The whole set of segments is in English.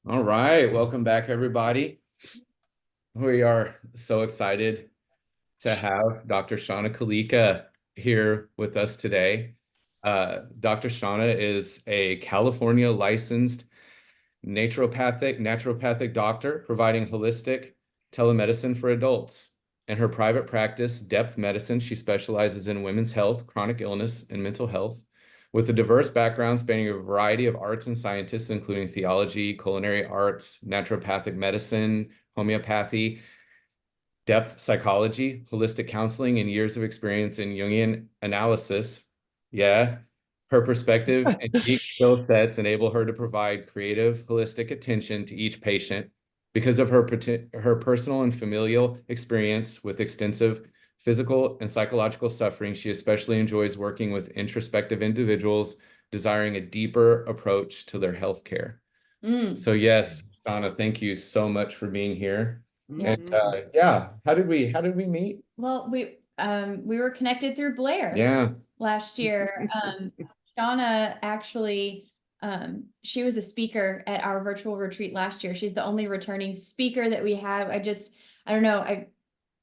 All right, welcome back, everybody. We are so excited to have Dr. Shauna Kalika here with us today. Dr. Shauna is a California licensed naturopathic doctor providing holistic telemedicine for adults. In her private practice, Depth Medicine, she specializes in women's health, chronic illness, and mental health. With a diverse background spanning a variety of arts and sciences, including theology, culinary arts, naturopathic medicine, homeopathy, depth psychology, holistic counseling, and years of experience in Jungian analysis. Yeah. Her perspective and unique skill sets enable her to provide creative, holistic attention to each patient. Because of her personal and familial experience with extensive physical and psychological suffering, she especially enjoys working with introspective individuals desiring a deeper approach to their health care. So yes, Shauna, thank you so much for being here. Yeah. And yeah, how did we meet? Well, we were connected through Blair Yeah. last year. Shauna actually, she was a speaker at our virtual retreat last year. She's the only returning speaker that we have. I don't know,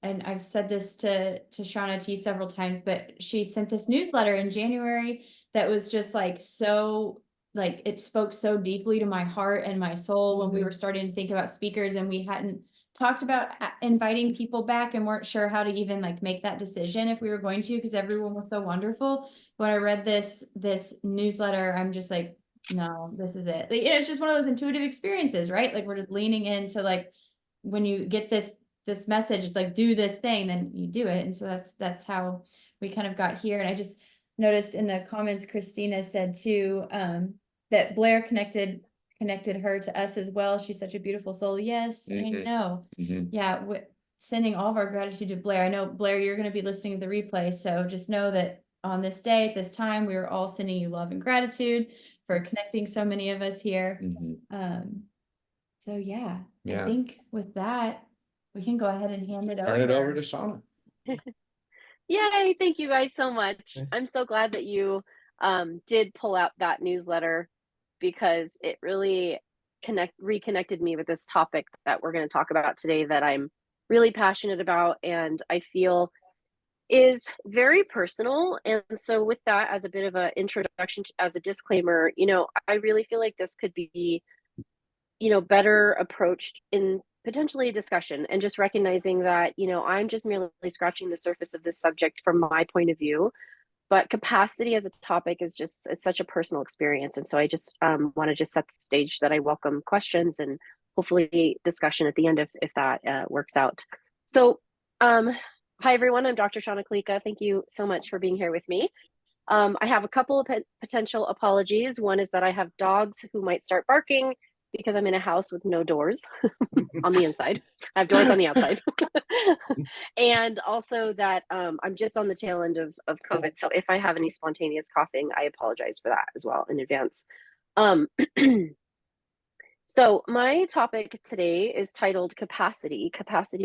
and I've said this to Shauna, to you several times, but she sent this newsletter in January that was just like it spoke so deeply to my heart and my soul when we were starting to think about speakers, and we hadn't talked about inviting people back and weren't sure how to even like make that decision if we were going to, because everyone was so wonderful. When I read this newsletter, I'm just like, no, this is it. Like, it's just one of those intuitive experiences, right? Like we're just leaning into, like, when you get this message, it's like, do this thing, then you do it. And so that's how we kind of got here. And I just noticed in the comments, Christina said too, that Blair connected her to us as well. She's such a beautiful soul. Yes, I know. Yeah, sending all of our gratitude to Blair. I know, Blair, you're going to be listening to the replay, so just know that on this day, at this time, we are all sending you love and gratitude for connecting so many of us here. So yeah, I think with that, we can go ahead and hand it Turn it over over. to Shauna. Yay, thank you guys so much. I'm so glad that you did pull out that newsletter, because it really reconnected me with this topic that we're going to talk about today, that I'm really passionate about and I feel is very personal. And so with that as a bit of an introduction, as a disclaimer, I really feel like this could be, better approached in potentially a discussion, and just recognizing that, I'm just merely scratching the surface of this subject from my point of view. But capacity as a topic is it's such a personal experience. And so I just want to just set the stage that I welcome questions and hopefully discussion at the end if that works out. So, hi everyone, I'm Dr. Shauna Kalika. Thank you so much for being here with me. I have a couple of potential apologies. One is that I have dogs who might start barking because I'm in a house with no doors on the inside. I have doors on the outside. And also that I'm just on the tail end of COVID. So if I have any spontaneous coughing, I apologize for that as well in advance. So my topic today is titled capacity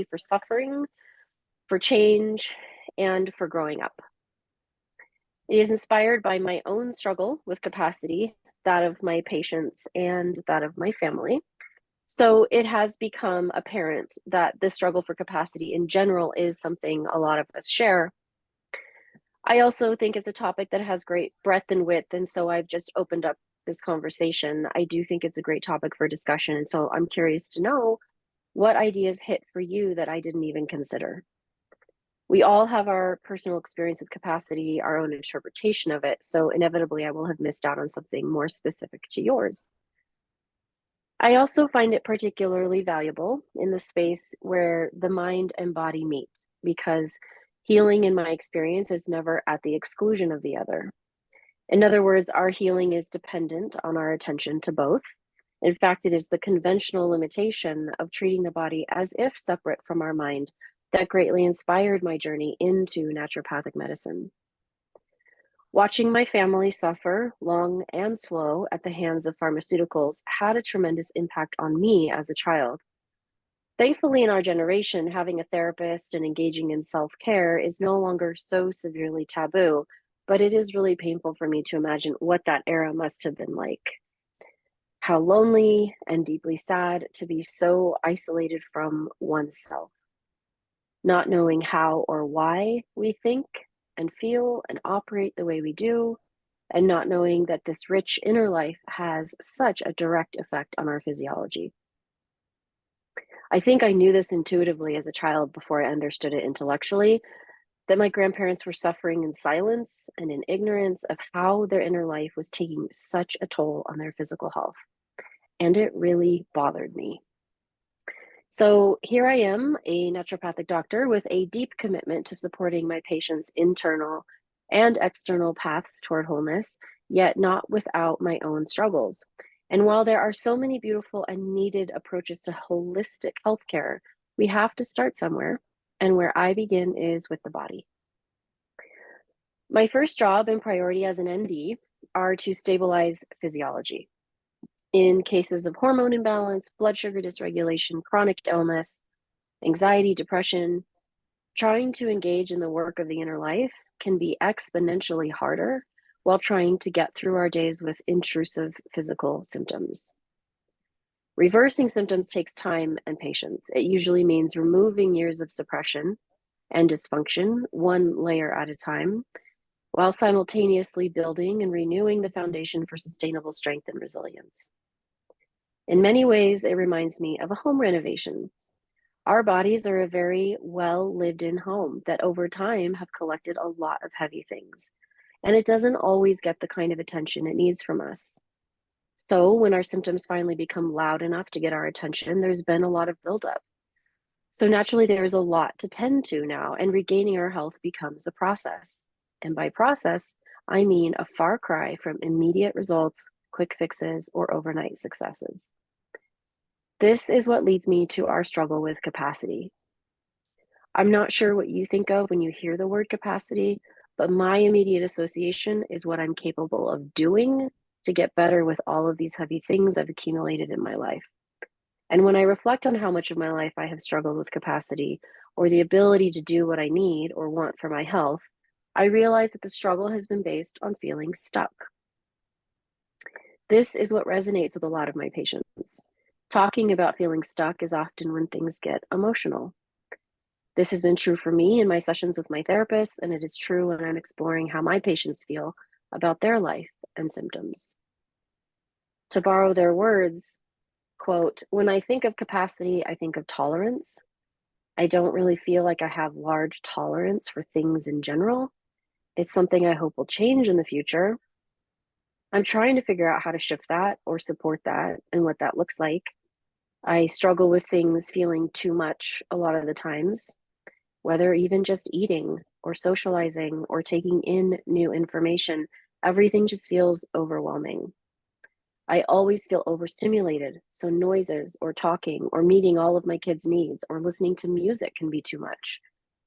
for suffering, for change, and for growing up. It is inspired by my own struggle with capacity, that of my patients, and that of my family. So it has become apparent that the struggle for capacity in general is something a lot of us share. I also think it's a topic that has great breadth and width, and so I've just opened up this conversation. I do think it's a great topic for discussion, and so I'm curious to know what ideas hit for you that I didn't even consider. We all have our personal experience with capacity, our own interpretation of it, so inevitably I will have missed out on something more specific to yours. I also find it particularly valuable in the space where the mind and body meet, because healing, in my experience, is never at the exclusion of the other. In other words, our healing is dependent on our attention to both. In fact, it is the conventional limitation of treating the body as if separate from our mind that greatly inspired my journey into naturopathic medicine. Watching my family suffer, long and slow, at the hands of pharmaceuticals had a tremendous impact on me as a child. Thankfully, in our generation, having a therapist and engaging in self-care is no longer so severely taboo, but it is really painful for me to imagine what that era must have been like. how lonely and deeply sad to be so isolated from oneself, not knowing how or why we think and feel and operate the way we do, and not knowing that this rich inner life has such a direct effect on our physiology. I think I knew this intuitively as a child before I understood it intellectually, that my grandparents were suffering in silence and in ignorance of how their inner life was taking such a toll on their physical health. And it really bothered me. So here I am, a naturopathic doctor with a deep commitment to supporting my patients' internal and external paths toward wholeness, yet not without my own struggles. And while there are so many beautiful and needed approaches to holistic healthcare, we have to start somewhere. And where I begin is with the body. My first job and priority as an ND are to stabilize physiology. In cases of hormone imbalance, blood sugar dysregulation, chronic illness, anxiety, depression, trying to engage in the work of the inner life can be exponentially harder while trying to get through our days with intrusive physical symptoms. Reversing symptoms takes time and patience. It usually means removing years of suppression and dysfunction, one layer at a time, while simultaneously building and renewing the foundation for sustainable strength and resilience. In many ways, it reminds me of a home renovation. Our bodies are a very well lived in home that over time have collected a lot of heavy things, and it doesn't always get the kind of attention it needs from us. So when our symptoms finally become loud enough to get our attention, there's been a lot of buildup. So naturally, there is a lot to tend to now, and regaining our health becomes a process. And by process, I mean a far cry from immediate results, quick fixes, or overnight successes. This is what leads me to our struggle with capacity. I'm not sure what you think of when you hear the word capacity, but my immediate association is what I'm capable of doing to get better with all of these heavy things I've accumulated in my life. And when I reflect on how much of my life I have struggled with capacity or the ability to do what I need or want for my health, I realize that the struggle has been based on feeling stuck. This is what resonates with a lot of my patients. Talking about feeling stuck is often when things get emotional. This has been true for me in my sessions with my therapist, and it is true when I'm exploring how my patients feel about their life and symptoms. To borrow their words, quote, "When I think of capacity, I think of tolerance. I don't really feel like I have large tolerance for things in general. It's something I hope will change in the future. I'm trying to figure out how to shift that or support that and what that looks like. I struggle with things feeling too much a lot of the times, whether even just eating or socializing or taking in new information. Everything just feels overwhelming. I always feel overstimulated, so noises or talking or meeting all of my kids' needs or listening to music can be too much.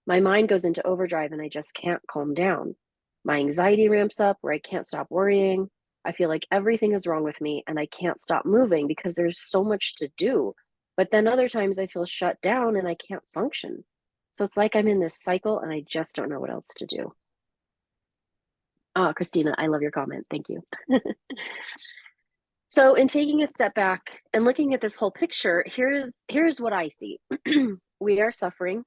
My mind goes into overdrive and I just can't calm down. My anxiety ramps up where I can't stop worrying. I feel like everything is wrong with me and I can't stop moving because there's so much to do. But then other times I feel shut down and I can't function. So it's like I'm in this cycle and I just don't know what else to do." Oh, Christina, I love your comment. Thank you. So in taking a step back and looking at this whole picture, here's what I see. We are suffering.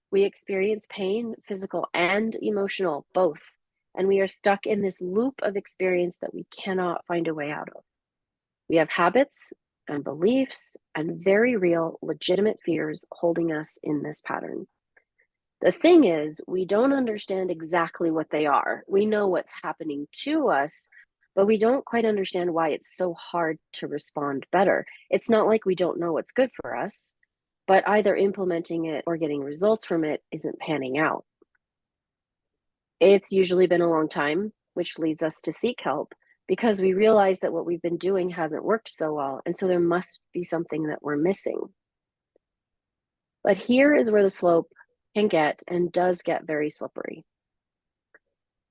We experience pain, physical and emotional, both. And we are stuck in this loop of experience that we cannot find a way out of. We have habits and beliefs and very real, legitimate fears holding us in this pattern. The thing is, we don't understand exactly what they are. We know what's happening to us, but we don't quite understand why it's so hard to respond better. It's not like we don't know what's good for us, but either implementing it or getting results from it isn't panning out. It's usually been a long time, which leads us to seek help because we realize that what we've been doing hasn't worked so well, and so there must be something that we're missing. But here is where the slope can get and does get very slippery.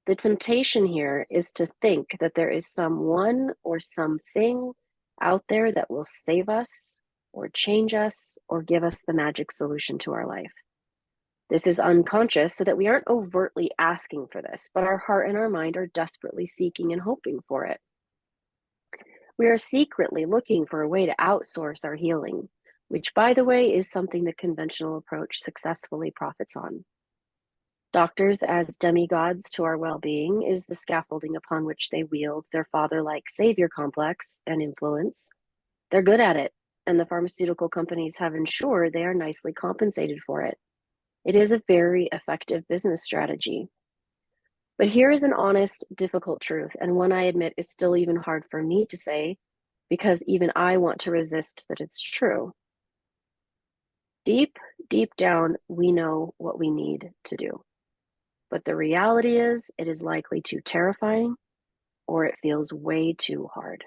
The temptation here is to think that there is someone or something out there that will save us or change us or give us the magic solution to our life. This is unconscious so that we aren't overtly asking for this, but our heart and our mind are desperately seeking and hoping for it. We are secretly looking for a way to outsource our healing, which, by the way, is something the conventional approach successfully profits on. Doctors as demigods to our well-being is the scaffolding upon which they wield their father-like savior complex and influence. They're good at it, and the pharmaceutical companies have ensured they are nicely compensated for it. It is a very effective business strategy. But here is an honest, difficult truth, and one I admit is still even hard for me to say, because even I want to resist that it's true. Deep, deep down, we know what we need to do. But the reality is, it is likely too terrifying, or it feels way too hard.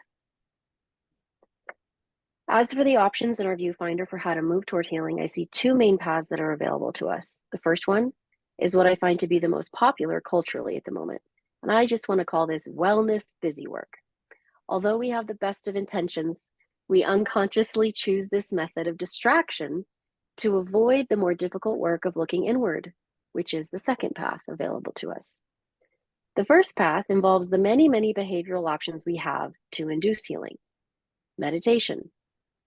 As for the options in our viewfinder for how to move toward healing, I see two main paths that are available to us. The first one is what I find to be the most popular culturally at the moment, and I just want to call this wellness busy work. Although we have the best of intentions, we unconsciously choose this method of distraction to avoid the more difficult work of looking inward, which is the second path available to us. The first path involves the many, many behavioral options we have to induce healing: meditation,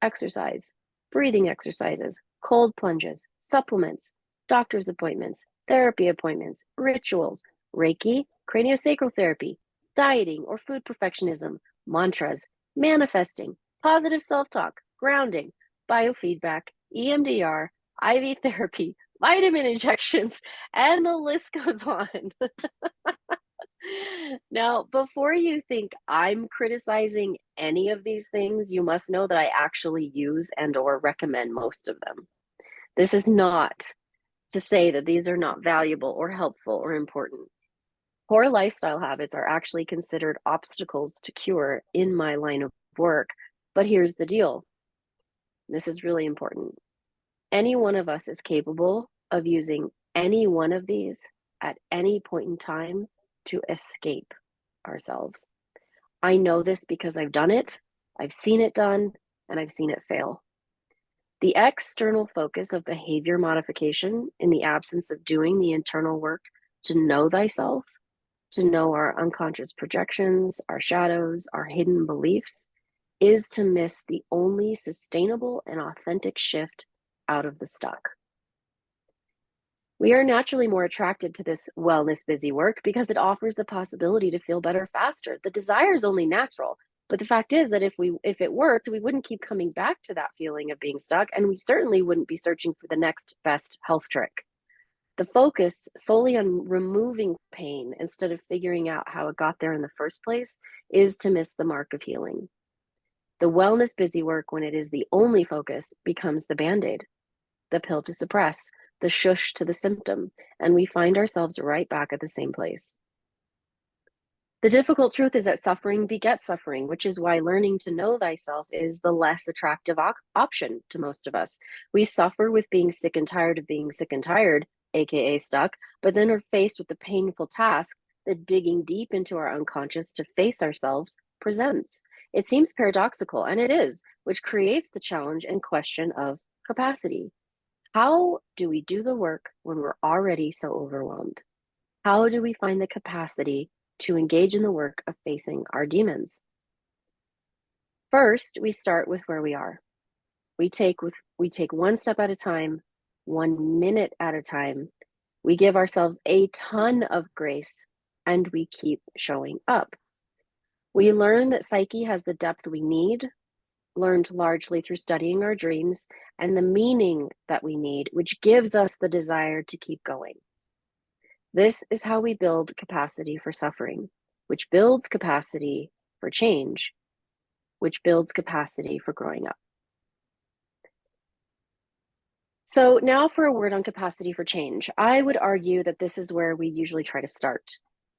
exercise, breathing exercises, cold plunges, supplements, doctor's appointments, therapy appointments, rituals, Reiki, craniosacral therapy, dieting or food perfectionism, mantras, manifesting, positive self-talk, grounding, biofeedback, EMDR, IV therapy, vitamin injections, and the list goes on. Now, before you think I'm criticizing any of these things, you must know that I actually use and or recommend most of them. This is not to say that these are not valuable or helpful or important. Poor lifestyle habits are actually considered obstacles to cure in my line of work. But here's the deal. This is really important. Any one of us is capable of using any one of these at any point in time to escape ourselves. I know this because I've done it, I've seen it done, and I've seen it fail. The external focus of behavior modification in the absence of doing the internal work to know thyself, to know our unconscious projections, our shadows, our hidden beliefs, is to miss the only sustainable and authentic shift out of the stuck. We are naturally more attracted to this wellness busy work because it offers the possibility to feel better faster. The desire is only natural, but the fact is that if it worked, we wouldn't keep coming back to that feeling of being stuck, and we certainly wouldn't be searching for the next best health trick. The focus solely on removing pain instead of figuring out how it got there in the first place is to miss the mark of healing. The wellness busy work, when it is the only focus, becomes the Band-Aid, the pill to suppress, the shush to the symptom, and we find ourselves right back at the same place. The difficult truth is that suffering begets suffering, which is why learning to know thyself is the less attractive option to most of us. We suffer with being sick and tired of being sick and tired, aka stuck, but then are faced with the painful task that digging deep into our unconscious to face ourselves presents. It seems paradoxical, and it is, which creates the challenge and question of capacity. How do we do the work when we're already so overwhelmed? How do we find the capacity to engage in the work of facing our demons? First, we start with where we are. We take one step at a time, 1 minute at a time. We give ourselves a ton of grace, and we keep showing up. We learn that psyche has the depth we need, learned largely through studying our dreams, and the meaning that we need, which gives us the desire to keep going. This is how we build capacity for suffering, which builds capacity for change, which builds capacity for growing up. So now for a word on capacity for change. I would argue that this is where we usually try to start.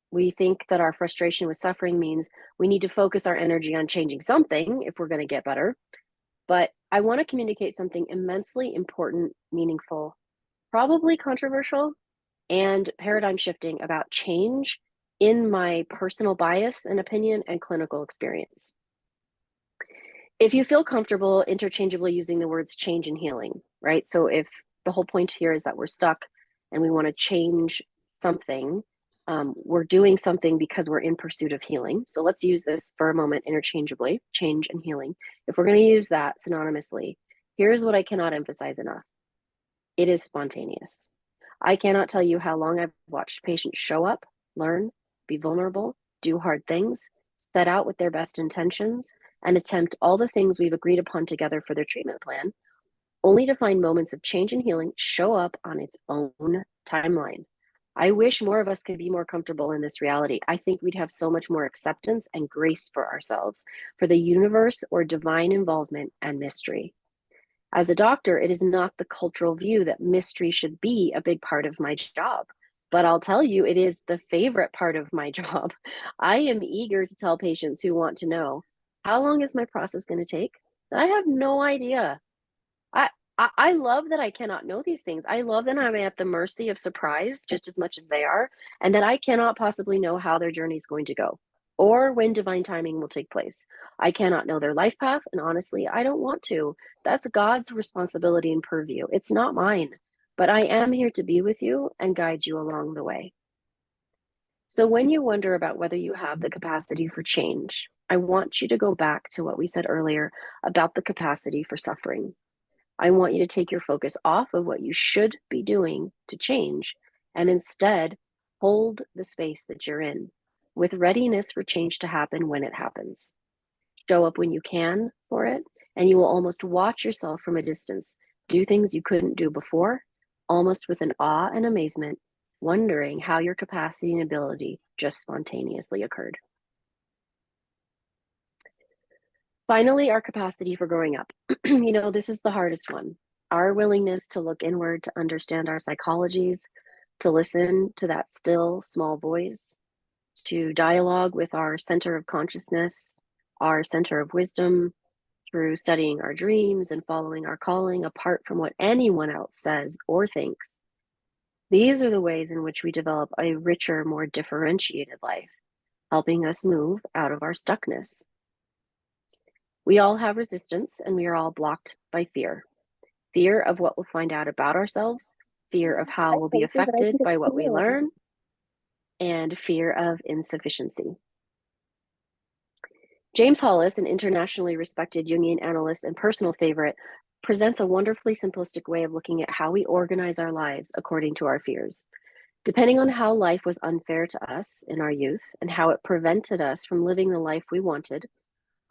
We think that our frustration with suffering means we need to focus our energy on changing something if we're going to get better. But I want to communicate something immensely important, meaningful, probably controversial, and paradigm shifting about change in my personal bias and opinion and clinical experience. If you feel comfortable interchangeably using the words change and healing, right? So if the whole point here is that we're stuck and we want to change something, We're doing something because we're in pursuit of healing. So let's use this for a moment interchangeably, change and healing. If we're going to use that synonymously, here's what I cannot emphasize enough. It is spontaneous. I cannot tell you how long I've watched patients show up, learn, be vulnerable, do hard things, set out with their best intentions, and attempt all the things we've agreed upon together for their treatment plan, only to find moments of change and healing show up on its own timeline. I wish more of us could be more comfortable in this reality. I think we'd have so much more acceptance and grace for ourselves, for the universe or divine involvement and mystery. As a doctor, it is not the cultural view that mystery should be a big part of my job. But I'll tell you, it is the favorite part of my job. I am eager to tell patients who want to know, how long is my process going to take? I have no idea. I love that I cannot know these things. I love that I'm at the mercy of surprise just as much as they are, and that I cannot possibly know how their journey is going to go or when divine timing will take place. I cannot know their life path, and honestly, I don't want to. That's God's responsibility and purview. It's not mine, but I am here to be with you and guide you along the way. So when you wonder about whether you have the capacity for change, I want you to go back to what we said earlier about the capacity for suffering. I want you to take your focus off of what you should be doing to change and instead hold the space that you're in with readiness for change to happen when it happens. Show up when you can for it, and you will almost watch yourself from a distance do things you couldn't do before, almost with an awe and amazement, wondering how your capacity and ability just spontaneously occurred. Finally, our capacity for growing up. This is the hardest one. Our willingness to look inward, to understand our psychologies, to listen to that still small voice, to dialogue with our center of consciousness, our center of wisdom, through studying our dreams and following our calling apart from what anyone else says or thinks. These are the ways in which we develop a richer, more differentiated life, helping us move out of our stuckness. We all have resistance, and we are all blocked by fear. Fear of what we'll find out about ourselves, fear of how we'll be affected by what we learn, and fear of insufficiency. James Hollis, an internationally respected Jungian analyst and personal favorite, presents a wonderfully simplistic way of looking at how we organize our lives according to our fears. Depending on how life was unfair to us in our youth and how it prevented us from living the life we wanted,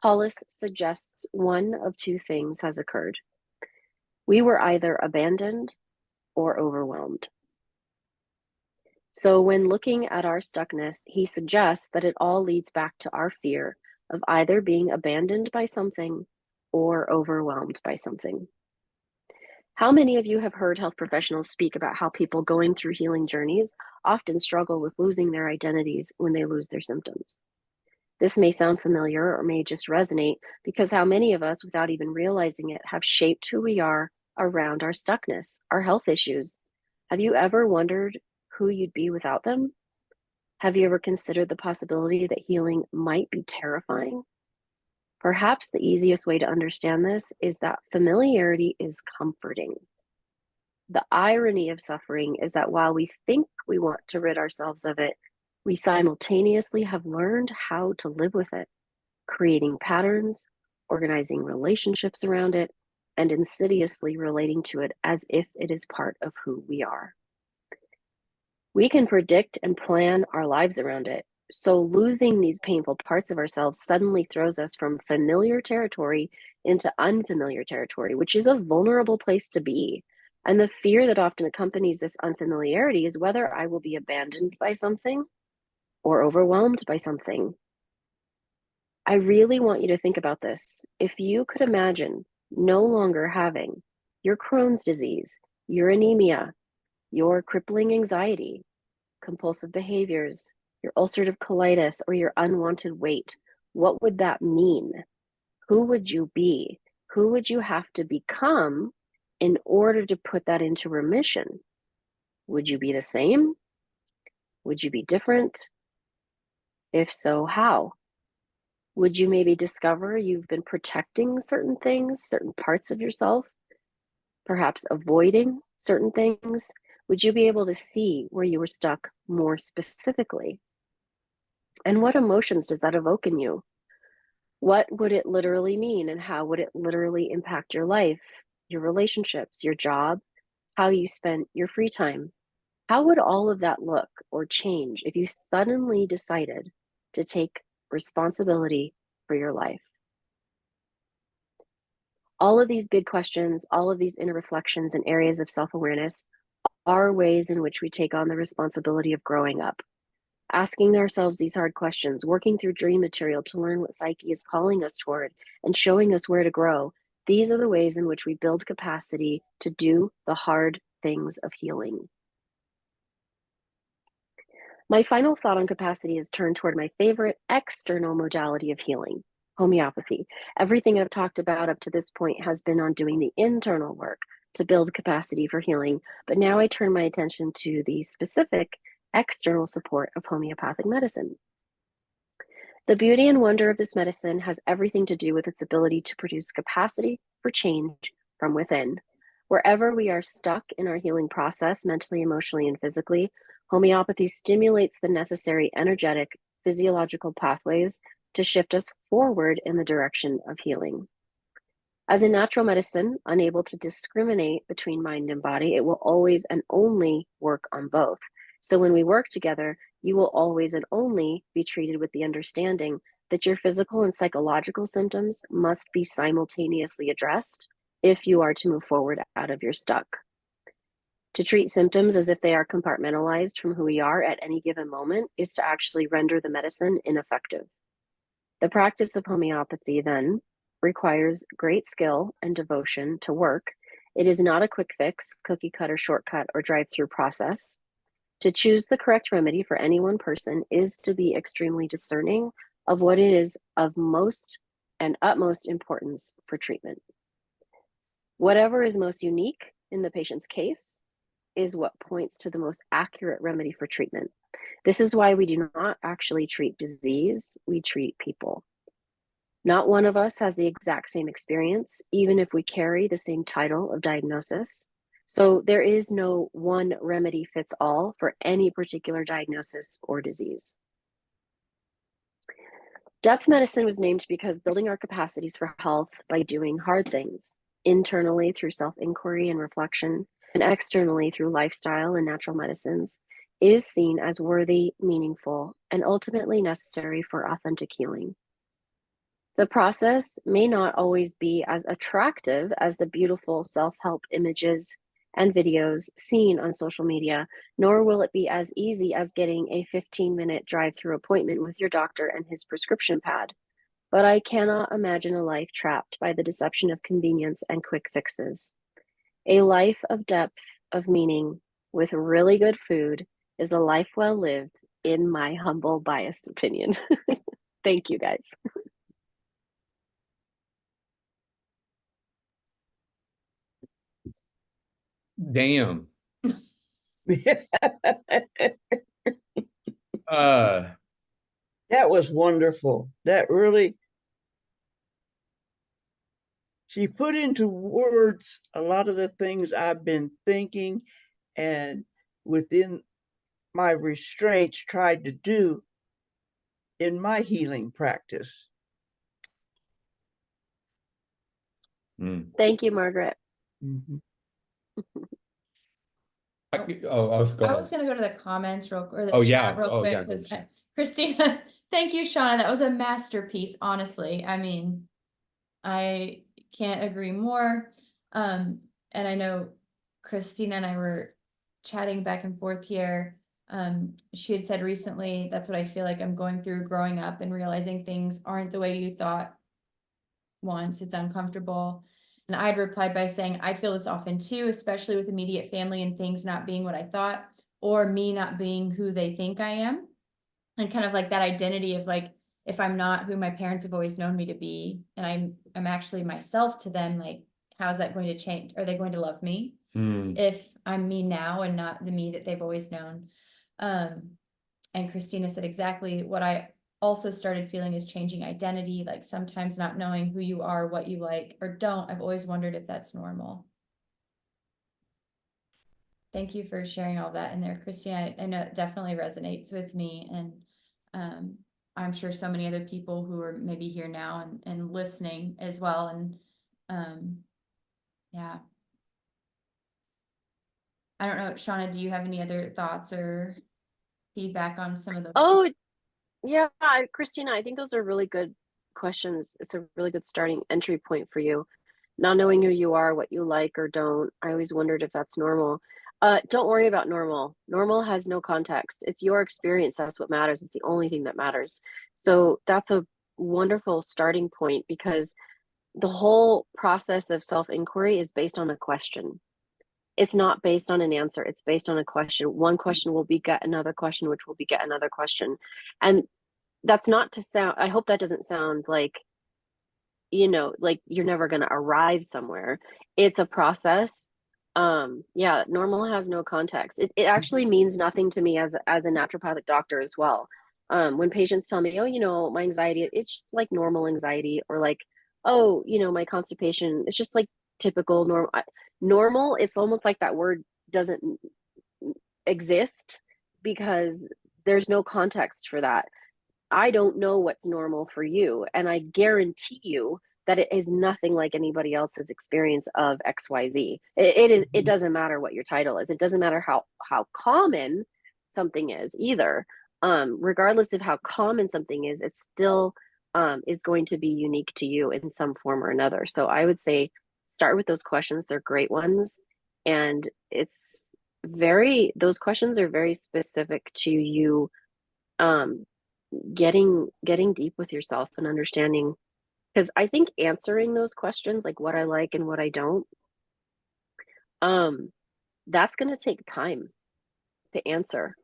Hollis suggests one of two things has occurred. We were either abandoned or overwhelmed. So when looking at our stuckness, he suggests that it all leads back to our fear of either being abandoned by something or overwhelmed by something. How many of you have heard health professionals speak about how people going through healing journeys often struggle with losing their identities when they lose their symptoms? This may sound familiar or may just resonate because how many of us, without even realizing it, have shaped who we are around our stuckness, our health issues. Have you ever wondered who you'd be without them? Have you ever considered the possibility that healing might be terrifying? Perhaps the easiest way to understand this is that familiarity is comforting. The irony of suffering is that while we think we want to rid ourselves of it, we simultaneously have learned how to live with it, creating patterns, organizing relationships around it, and insidiously relating to it as if it is part of who we are. We can predict and plan our lives around it. So losing these painful parts of ourselves suddenly throws us from familiar territory into unfamiliar territory, which is a vulnerable place to be. And the fear that often accompanies this unfamiliarity is whether I will be abandoned by something or overwhelmed by something. I really want you to think about this. If you could imagine no longer having your Crohn's disease, your anemia, your crippling anxiety, compulsive behaviors, your ulcerative colitis, or your unwanted weight, what would that mean? Who would you be? Who would you have to become in order to put that into remission? Would you be the same? Would you be different? If so, how? Would you maybe discover you've been protecting certain things, certain parts of yourself, perhaps avoiding certain things, Would you be able to see where you were stuck more specifically? And what emotions does that evoke in you? What would it literally mean, and how would it literally impact your life, your relationships, your job, how you spent your free time? How would all of that look or change if you suddenly decided to take responsibility for your life? All of these big questions, all of these inner reflections and areas of self-awareness are ways in which we take on the responsibility of growing up. Asking ourselves these hard questions, working through dream material to learn what psyche is calling us toward and showing us where to grow. These are the ways in which we build capacity to do the hard things of healing. My final thought on capacity is turned toward my favorite external modality of healing, homeopathy. Everything I've talked about up to this point has been on doing the internal work to build capacity for healing, but now I turn my attention to the specific external support of homeopathic medicine. The beauty and wonder of this medicine has everything to do with its ability to produce capacity for change from within. Wherever we are stuck in our healing process, mentally, emotionally, and physically, homeopathy stimulates the necessary energetic, physiological pathways to shift us forward in the direction of healing. As a natural medicine, unable to discriminate between mind and body, it will always and only work on both. So when we work together, you will always and only be treated with the understanding that your physical and psychological symptoms must be simultaneously addressed if you are to move forward out of your stuck. To treat symptoms as if they are compartmentalized from who we are at any given moment is to actually render the medicine ineffective. The practice of homeopathy, then, requires great skill and devotion to work. It is not a quick fix, cookie cutter, shortcut, or drive-through process. To choose the correct remedy for any one person is to be extremely discerning of what it is of most and utmost importance for treatment. Whatever is most unique in the patient's case is what points to the most accurate remedy for treatment. This is why we do not actually treat disease, we treat people. Not one of us has the exact same experience, even if we carry the same title of diagnosis. So there is no one remedy fits all for any particular diagnosis or disease. Depth medicine was named because building our capacities for health by doing hard things, internally through self-inquiry and reflection, and externally through lifestyle and natural medicines, is seen as worthy, meaningful, and ultimately necessary for authentic healing. The process may not always be as attractive as the beautiful self-help images and videos seen on social media, nor will it be as easy as getting a 15-minute drive-through appointment with your doctor and his prescription pad. But I cannot imagine a life trapped by the deception of convenience and quick fixes. A life of depth, of meaning, with really good food is a life well lived, in my humble, biased opinion. Thank you, guys. Damn. That was wonderful. That really, she put into words a lot of the things I've been thinking and within my restraints tried to do in my healing practice. Thank you, Margaret. Mm-hmm. I was I was gonna go to the comments or the Oh, chat yeah. real Oh, quick yeah, because go ahead. Christina, thank you, Shauna. That was a masterpiece, honestly. I mean, I can't agree more. And I know Christina and I were chatting back and forth here. She had said recently, that's what I feel like I'm going through growing up and realizing things aren't the way you thought once. It's uncomfortable. And I'd replied by saying, I feel this often too, especially with immediate family and things not being what I thought, or me not being who they think I am. And kind of like that identity of like, if I'm not who my parents have always known me to be, and I'm actually myself to them, like, how's that going to change? Are they going to love me if I'm me now and not the me that they've always known? And Christina said exactly what I also started feeling is changing identity, like sometimes not knowing who you are, what you like or don't. I've always wondered if that's normal. Thank you for sharing all that in there, Christine. I know it definitely resonates with me, and I'm sure so many other people who are maybe here now and listening as well. And yeah. I don't know, Shauna, do you have any other thoughts or feedback on some of those? Oh, yeah, Christina, I think those are really good questions. It's a really good starting entry point for you. Not knowing who you are, what you like or don't. I always wondered if that's normal. Don't worry about normal. Normal has no context. It's your experience. That's what matters. It's the only thing that matters. So that's a wonderful starting point, because the whole process of self-inquiry is based on a question. It's not based on an answer. It's based on a question. One question will beget another question, which will beget another question. And that's not to sound, I hope that doesn't sound like, like you're never going to arrive somewhere. It's a process. Yeah, normal has no context. It actually means nothing to me as a naturopathic doctor as well. When patients tell me, oh, my anxiety, it's just like normal anxiety, or like, oh, my constipation, it's just like typical normal. It's almost like that word doesn't exist, because there's no context for that. I don't know what's normal for you, and I guarantee you that it is nothing like anybody else's experience of XYZ. It doesn't matter what your title is. It doesn't matter how common something is either. Regardless of how common something is, it still is going to be unique to you in some form or another. So I would say start with those questions. They're great ones. And those questions are very specific to you, getting deep with yourself and understanding, because I think answering those questions, like what I like and what I don't, that's going to take time to answer,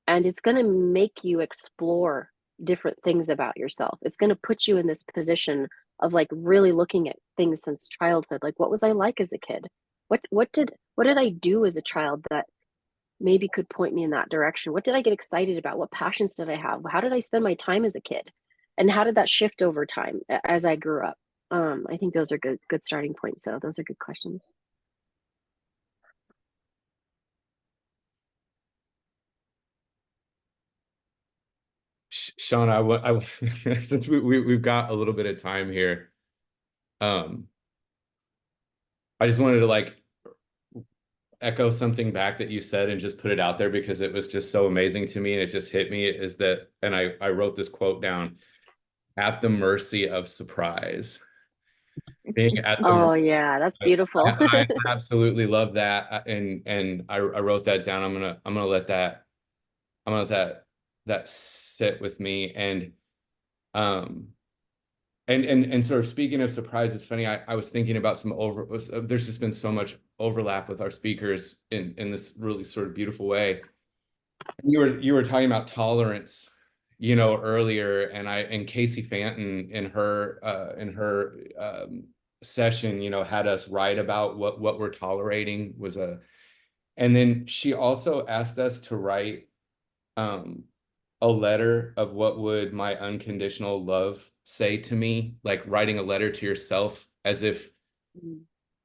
and it's going to make you explore different things about yourself. It's going to put you in this position of like really looking at things since childhood. Like, what was I like as a kid? What did I do as a child that maybe could point me in that direction? What did I get excited about? What passions did I have? How did I spend my time as a kid? And how did that shift over time as I grew up? I think those are good starting points. So those are good questions. Sean, since we've got a little bit of time here, I just wanted to like echo something back that you said and just put it out there, because it was just so amazing to me, and it just hit me, is that, and I wrote this quote down: at the mercy of surprise. Being at the Oh yeah, that's beautiful. I absolutely love that, and I wrote that down. I'm gonna let that sit with me. And and sort of speaking of surprise, it's funny, I was thinking about there's just been so much overlap with our speakers in this really sort of beautiful way. You were talking about tolerance, earlier, and Casey Fanton in her session, had us write about what we're tolerating and then she also asked us to write a letter of what would my unconditional love say to me, like writing a letter to yourself, as if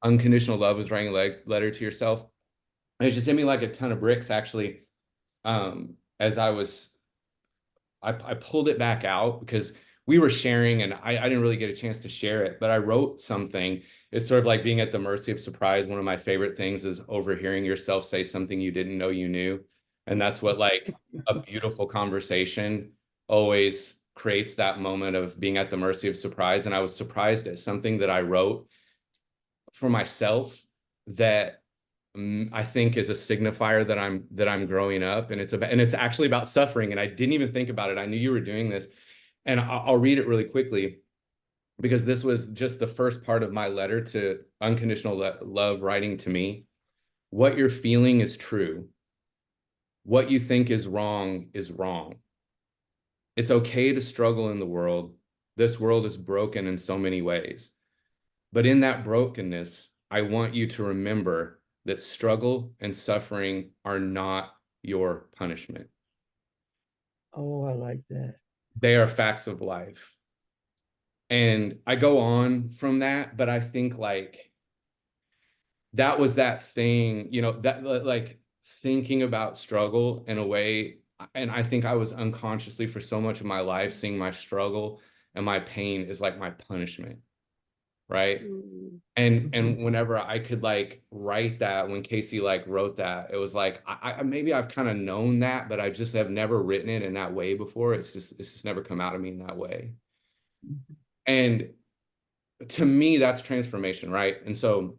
unconditional love was writing a letter to yourself. And it just hit me like a ton of bricks, actually. As I pulled it back out, because we were sharing, and I didn't really get a chance to share it, but I wrote something. It's sort of like being at the mercy of surprise. One of my favorite things is overhearing yourself say something you didn't know you knew. And that's what, like, a beautiful conversation always creates, that moment of being at the mercy of surprise. And I was surprised at something that I wrote for myself that I think is a signifier that I'm growing up, and it's actually about suffering. And I didn't even think about it. I knew you were doing this, and I'll read it really quickly, because this was just the first part of my letter to unconditional love writing to me. What you're feeling is true. What you think is wrong is wrong. It's okay to struggle in the world. This world is broken in so many ways. But in that brokenness, I want you to remember that struggle and suffering are not your punishment. Oh, I like that. They are facts of life. And I go on from that, but I think like that was that thing, that like thinking about struggle in a way, and I think I was unconsciously for so much of my life seeing my struggle and my pain is like my punishment, right? And whenever I could like write that, when Casey like wrote that, it was like I maybe I've kind of known that, but I just have never written it in that way before. It's just never come out of me in that way. And to me, that's transformation, right? And so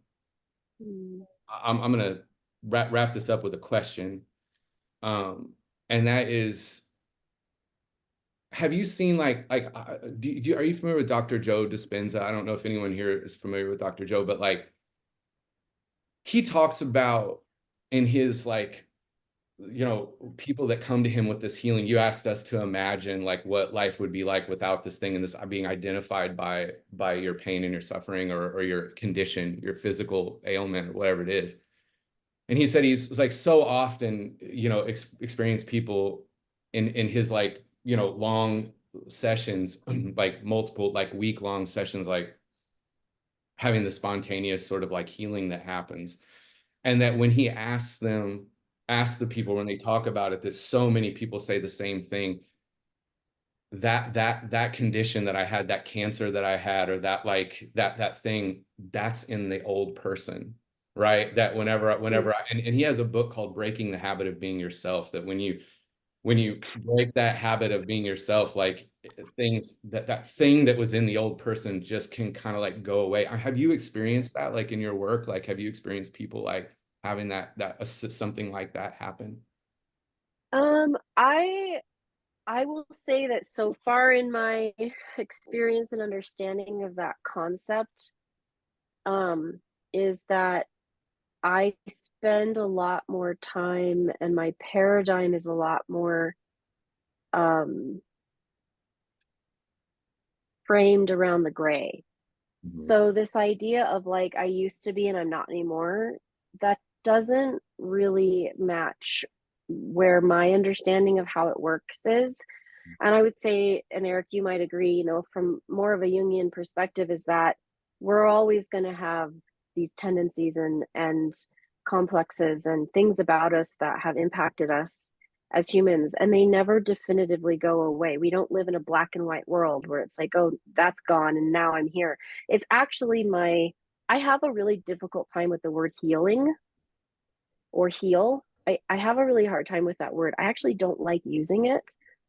I'm gonna wrap this up with a question. And that is, have you seen are you familiar with Dr. Joe Dispenza? I don't know if anyone here is familiar with Dr. Joe, but like he talks about in his like, people that come to him with this healing. You asked us to imagine like what life would be like without this thing and this being identified by your pain and your suffering or your condition, your physical ailment or whatever it is. And he said he's like so often, experienced people in his like, long sessions, like multiple like week-long sessions, like having the spontaneous sort of like healing that happens. And that when he asks the people when they talk about it, that so many people say the same thing, that condition that I had, that cancer that I had, or that like that thing, that's in the old person, right? That and he has a book called Breaking the Habit of Being Yourself, that when you break that habit of being yourself, like things that thing that was in the old person just can kind of like go away. Have you experienced that like in your work? Like have you experienced people like having that something like that happen? I will say that so far in my experience and understanding of that concept, is that I spend a lot more time and my paradigm is a lot more framed around the gray. So this idea of like I used to be and I'm not anymore, that doesn't really match where my understanding of how it works is. And I would say, and Eric, you might agree, from more of a Jungian perspective, is that we're always going to have these tendencies and complexes and things about us that have impacted us as humans, and they never definitively go away. We don't live in a black and white world where it's like, oh, that's gone and now I'm here. It's actually I have a really difficult time with the word healing or heal. I have a really hard time with that word. I actually don't like using it.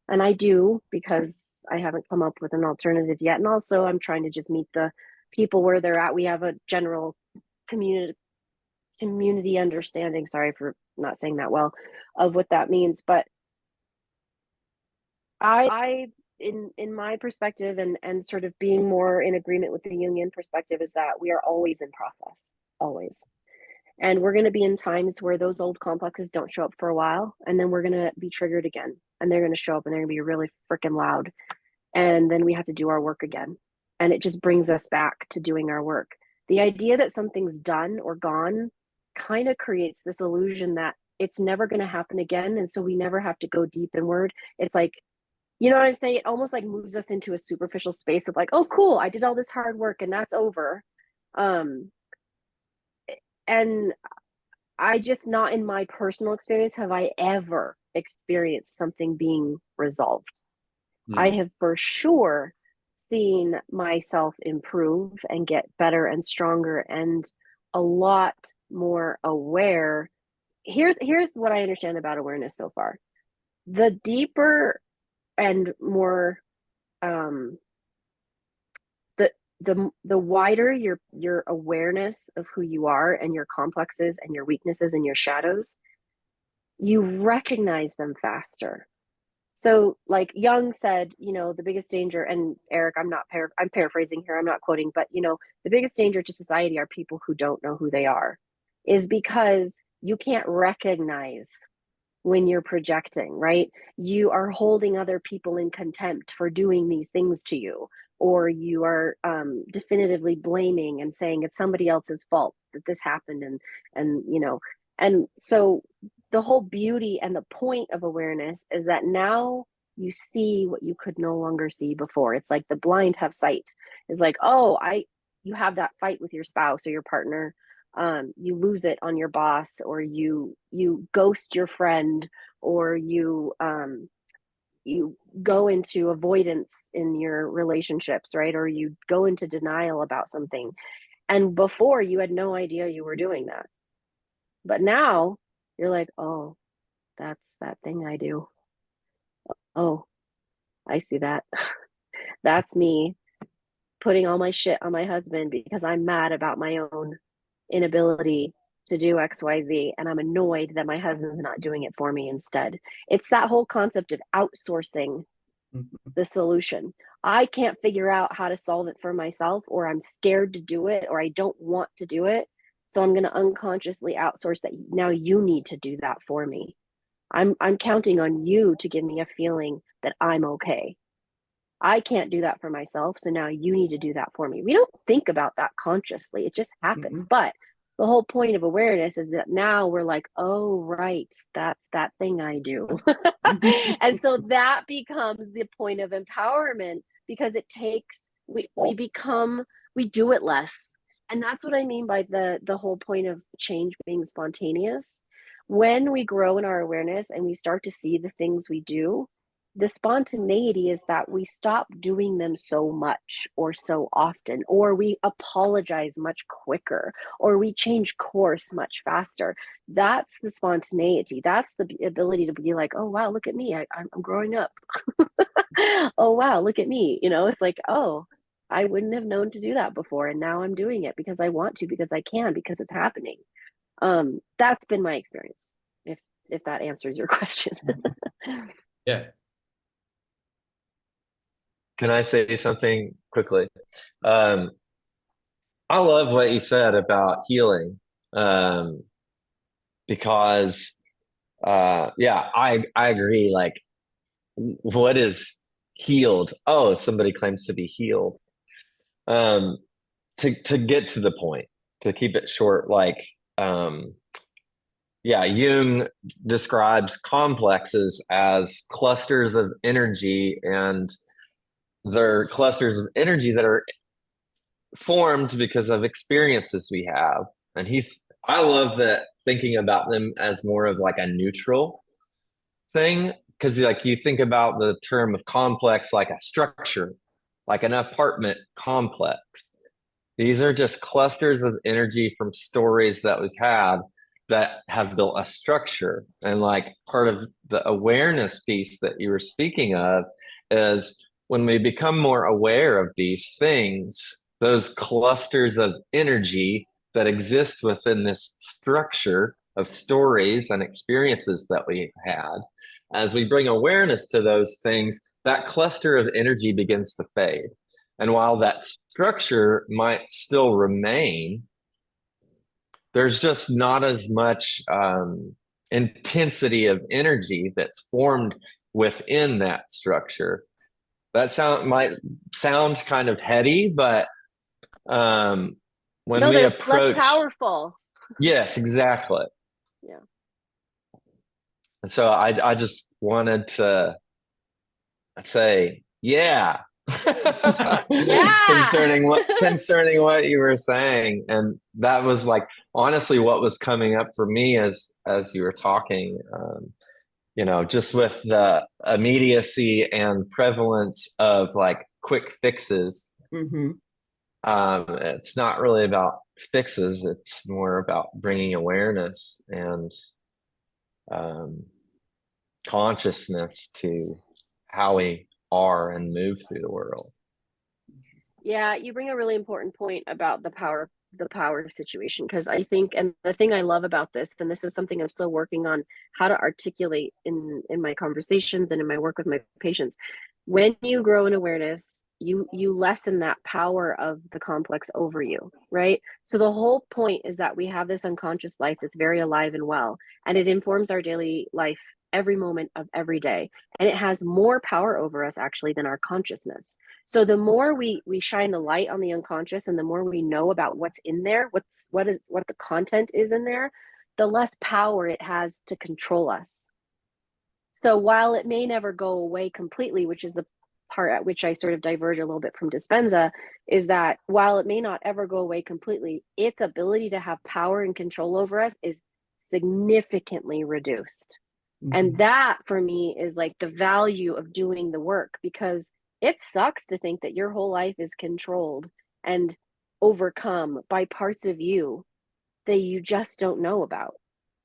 And I do because I haven't come up with an alternative yet. And also I'm trying to just meet the people where they're at. We have a general community understanding, sorry for not saying that well, of what that means. But I in my perspective and sort of being more in agreement with the Jungian perspective is that we are always in process, always. And we're going to be in times where those old complexes don't show up for a while, and then we're going to be triggered again, and they're going to show up and they're going to be really freaking loud. And then we have to do our work again. And it just brings us back to doing our work. The idea that something's done or gone kind of creates this illusion that it's never going to happen again. And so we never have to go deep inward. It's like, you know what I'm saying? It almost like moves us into a superficial space of like, oh, cool, I did all this hard work and that's over. And I just, not in my personal experience have I ever experienced something being resolved. I have for sure seen myself improve and get better and stronger and a lot more aware. Here's what I understand about awareness so far. The deeper and more the wider your awareness of who you are and your complexes and your weaknesses and your shadows, you recognize them faster. So like Jung said, the biggest danger, and Eric, I'm paraphrasing here, I'm not quoting, but the biggest danger to society are people who don't know who they are, is because you can't recognize when you're projecting, right? You are holding other people in contempt for doing these things to you, or you are definitively blaming and saying it's somebody else's fault that this happened, and so the whole beauty and the point of awareness is that now you see what you could no longer see before. It's like the blind have sight. It's like, oh, you have that fight with your spouse or your partner, you lose it on your boss, or you ghost your friend, or you go into avoidance in your relationships, right? Or you go into denial about something. And before, you had no idea you were doing that. But now you're like, oh, that's that thing I do. Oh, I see that. That's me putting all my shit on my husband because I'm mad about my own inability to do XYZ, and I'm annoyed that my husband's not doing it for me instead. It's that whole concept of outsourcing the solution. I can't figure out how to solve it for myself, or I'm scared to do it, or I don't want to do it. So I'm going to unconsciously outsource that. Now you need to do that for me. I'm counting on you to give me a feeling that I'm okay. I can't do that for myself, so now you need to do that for me. We don't think about that consciously. It just happens. But the whole point of awareness is that now we're like, oh, right, that's that thing I do. And so that becomes the point of empowerment, because it takes, we do it less. And that's what I mean by the whole point of change being spontaneous. When we grow in our awareness and we start to see the things we do, the spontaneity is that we stop doing them so much or so often, or we apologize much quicker, or we change course much faster. That's the spontaneity. That's the ability to be like, oh, wow, look at me. I'm growing up. Oh, wow, look at me. It's like, oh, I wouldn't have known to do that before. And now I'm doing it because I want to, because I can, because it's happening. That's been my experience, if that answers your question. Yeah. Can I say something quickly? I love what you said about healing, because yeah, I agree. Like, what is healed? Oh, if somebody claims to be healed, to get to the point, to keep it short, like, yeah, Jung describes complexes as clusters of energy, and they're clusters of energy that are formed because of experiences we have. And I love that, thinking about them as more of like a neutral thing, because like you think about the term of complex like a structure, like an apartment complex. These are just clusters of energy from stories that we've had that have built a structure. And like part of the awareness piece that you were speaking of is when we become more aware of these things, those clusters of energy that exist within this structure of stories and experiences that we had, as we bring awareness to those things, that cluster of energy begins to fade. And while that structure might still remain, there's just not as much intensity of energy that's formed within that structure. That might sound kind of heady, but when no, we they're approach, less powerful. Yes, exactly. Yeah. And so I just wanted to say, yeah. Yeah. concerning what you were saying. And that was like honestly what was coming up for me as you were talking, just with the immediacy and prevalence of like quick fixes. It's not really about fixes, it's more about bringing awareness and consciousness to how we are and move through the world. Yeah, you bring a really important point about the power situation, because I think, and the thing I love about this, and this is something I'm still working on how to articulate in my conversations and in my work with my patients. When you grow in awareness, you lessen that power of the complex over you, right? So the whole point is that we have this unconscious life that's very alive and well, and it informs our daily life every moment of every day, and it has more power over us actually than our consciousness. So the more we shine the light on the unconscious, and the more we know about what's in there, what the content is in there, the less power it has to control us. So while it may never go away completely, which is part at which I sort of diverge a little bit from Dispenza is that while it may not ever go away completely, its ability to have power and control over us is significantly reduced. And that for me is like the value of doing the work, because it sucks to think that your whole life is controlled and overcome by parts of you that you just don't know about,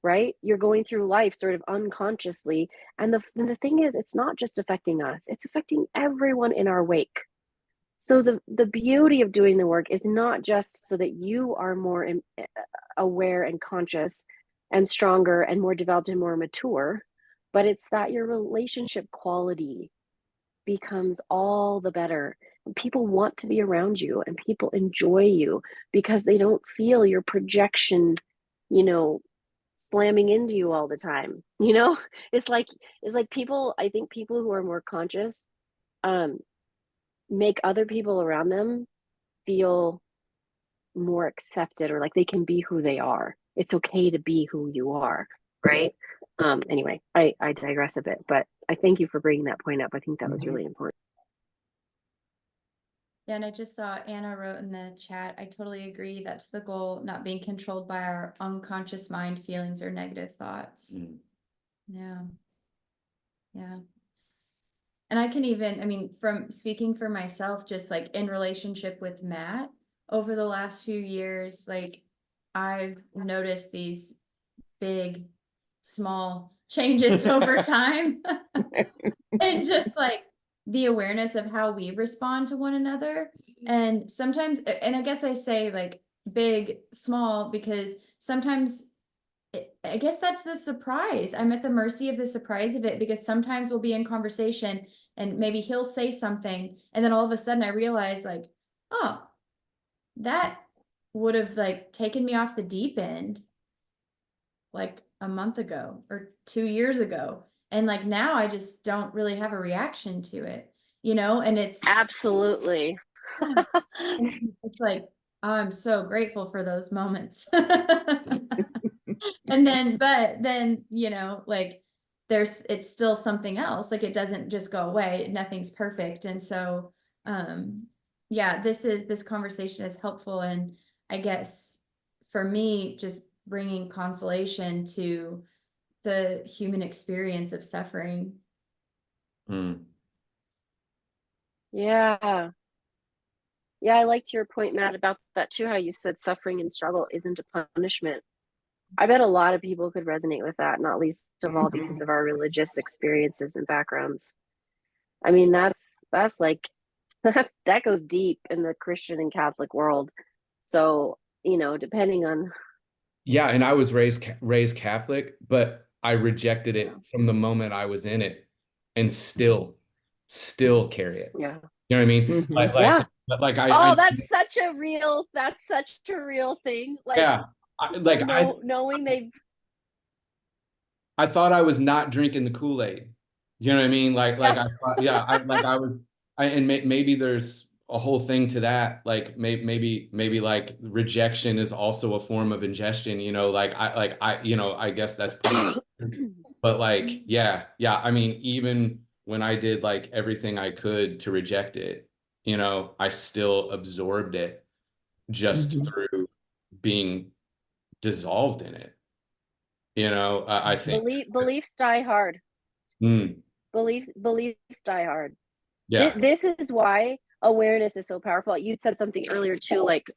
right? You're going through life sort of unconsciously. And the thing is, it's not just affecting us, it's affecting everyone in our wake. So the beauty of doing the work is not just so that you are more aware and conscious and stronger and more developed and more mature, but it's that your relationship quality becomes all the better. People want to be around you and people enjoy you because they don't feel your projection, you know, slamming into you all the time. You know, it's like people, I think people who are more conscious make other people around them feel more accepted, or like they can be who they are. It's okay to be who you are, right? Anyway, I digress a bit, but I thank you for bringing that point up. I think that was really important. Yeah, and I just saw Anna wrote in the chat, I totally agree. That's the goal, not being controlled by our unconscious mind, feelings, or negative thoughts. Yeah. Yeah. And I can even, I mean, from speaking for myself, just like in relationship with Matt over the last few years, like I've noticed these big, small changes over time. And just like the awareness of how we respond to one another. And sometimes, and I guess I say like big, small, because sometimes I guess that's the surprise. I'm at the mercy of the surprise of it, because sometimes we'll be in conversation and maybe he'll say something, and then all of a sudden I realize like, oh, that would have like taken me off the deep end like a month ago or 2 years ago. And like now I just don't really have a reaction to it, you know, and it's Absolutely. it's like, I'm so grateful for those moments. And then, but then, you know, like it's still something else. Like it doesn't just go away. Nothing's perfect. And so, yeah, this conversation is helpful. And I guess for me, just bringing consolation to the human experience of suffering. Yeah. Yeah, I liked your point, Matt, about that too, how you said suffering and struggle isn't a punishment. I bet a lot of people could resonate with that, not least of all because of our religious experiences and backgrounds. I mean, that's like that goes deep in the Christian and Catholic world. So, you know, depending on Yeah, and I was raised Catholic, but I rejected it from the moment I was in it, and still carry it. yeah. You know what I mean? Yeah. Like Oh, I that's such a real thing. Like yeah, people knowing they've I thought I was not drinking the Kool-Aid. You know what I mean? Like yeah. I thought, yeah, I was, and maybe there's a whole thing to that. Like maybe like rejection is also a form of ingestion. You know, you know, I guess that's pretty. But like, yeah. I mean, even when I did like everything I could to reject it, you know, I still absorbed it just through being dissolved in it. You know, I think. Beliefs die hard. Mm, Beliefs die hard. yeah. This is why awareness is so powerful. You'd said something earlier too, like